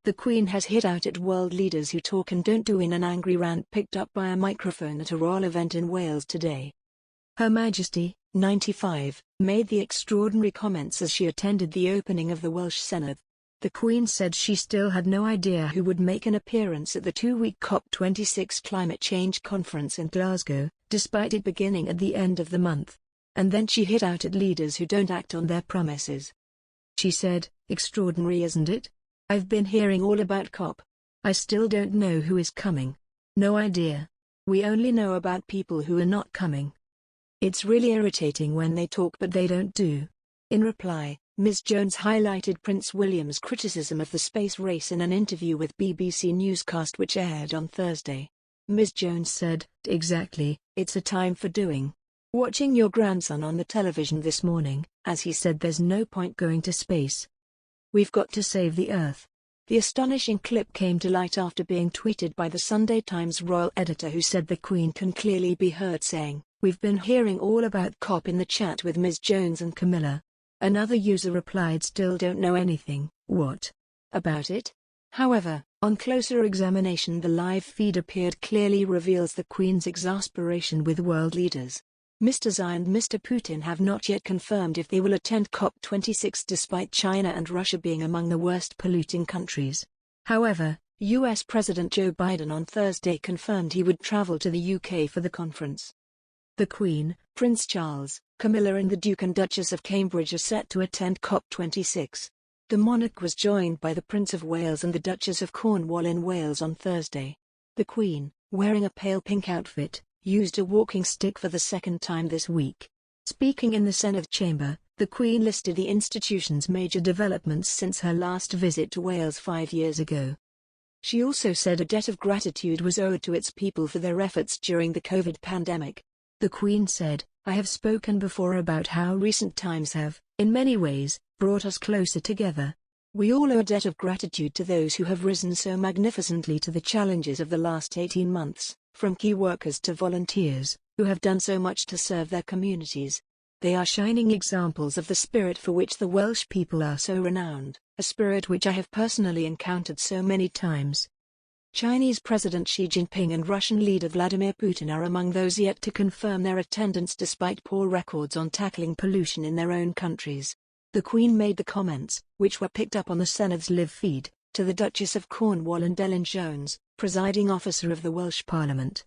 The Queen has hit out at world leaders who talk and don't do in an angry rant picked up by a microphone at a royal event in Wales today. Her Majesty, 95, made the extraordinary comments as she attended the opening of the Welsh Senedd. The Queen said she still had no idea who would make an appearance at the two-week COP26 climate change conference in Glasgow, despite it beginning at the end of the month. And then she hit out at leaders who don't act on their promises. She said, "Extraordinary, isn't it? I've been hearing all about COP. I still don't know who is coming. No idea. We only know about people who are not coming. It's really irritating when they talk but they don't do." In reply, Ms. Jones highlighted Prince William's criticism of the space race in an interview with BBC newscast which aired on Thursday. Ms. Jones said, "Exactly, it's a time for doing. Watching your grandson on the television this morning, as he said there's no point going to space. We've got to save the Earth." The astonishing clip came to light after being tweeted by the Sunday Times royal editor who said the Queen can clearly be heard saying, "We've been hearing all about COP in the chat with Ms. Jones and Camilla." Another user replied, "Still don't know anything, what? About it?" However, on closer examination the live feed appeared clearly reveals the Queen's exasperation with world leaders. Mr. Xi and Mr. Putin have not yet confirmed if they will attend COP26 despite China and Russia being among the worst polluting countries. However, US President Joe Biden on Thursday confirmed he would travel to the UK for the conference. The Queen, Prince Charles, Camilla and the Duke and Duchess of Cambridge are set to attend COP26. The monarch was joined by the Prince of Wales and the Duchess of Cornwall in Wales on Thursday. The Queen, wearing a pale pink outfit, used a walking stick for the second time this week. Speaking in the Senedd chamber, the Queen listed the institution's major developments since her last visit to Wales 5 years ago. She also said a debt of gratitude was owed to its people for their efforts during the COVID pandemic. The Queen said, "I have spoken before about how recent times have, in many ways, brought us closer together. We all owe a debt of gratitude to those who have risen so magnificently to the challenges of the last 18 months, from key workers to volunteers, who have done so much to serve their communities. They are shining examples of the spirit for which the Welsh people are so renowned, a spirit which I have personally encountered so many times." Chinese President Xi Jinping and Russian leader Vladimir Putin are among those yet to confirm their attendance despite poor records on tackling pollution in their own countries. The Queen made the comments, which were picked up on the Senedd's live feed, to the Duchess of Cornwall and Ellen Jones, presiding officer of the Welsh Parliament.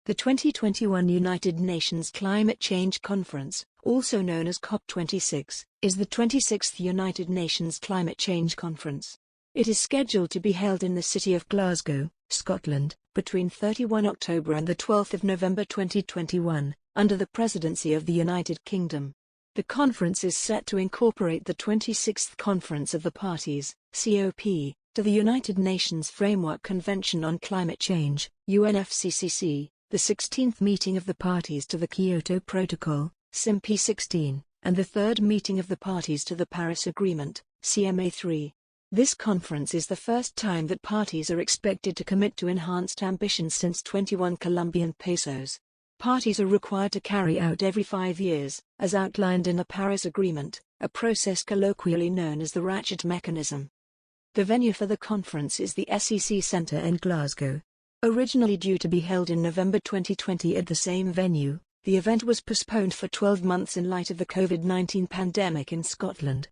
The 2021 United Nations Climate Change Conference, also known as COP26, is the 26th United Nations Climate Change Conference. It is scheduled to be held in the city of Glasgow, Scotland, between 31 October and 12 November 2021, under the presidency of the United Kingdom. The conference is set to incorporate the 26th Conference of the Parties, COP, to the United Nations Framework Convention on Climate Change, UNFCCC, the 16th meeting of the parties to the Kyoto Protocol, CIMP16, and the third meeting of the parties to the Paris Agreement, CMA3. This conference is the first time that parties are expected to commit to enhanced ambitions since 21 Colombian pesos. Parties are required to carry out every 5 years, as outlined in the Paris Agreement, a process colloquially known as the ratchet mechanism. The venue for the conference is the SEC Centre in Glasgow. Originally due to be held in November 2020 at the same venue, the event was postponed for 12 months in light of the COVID-19 pandemic in Scotland.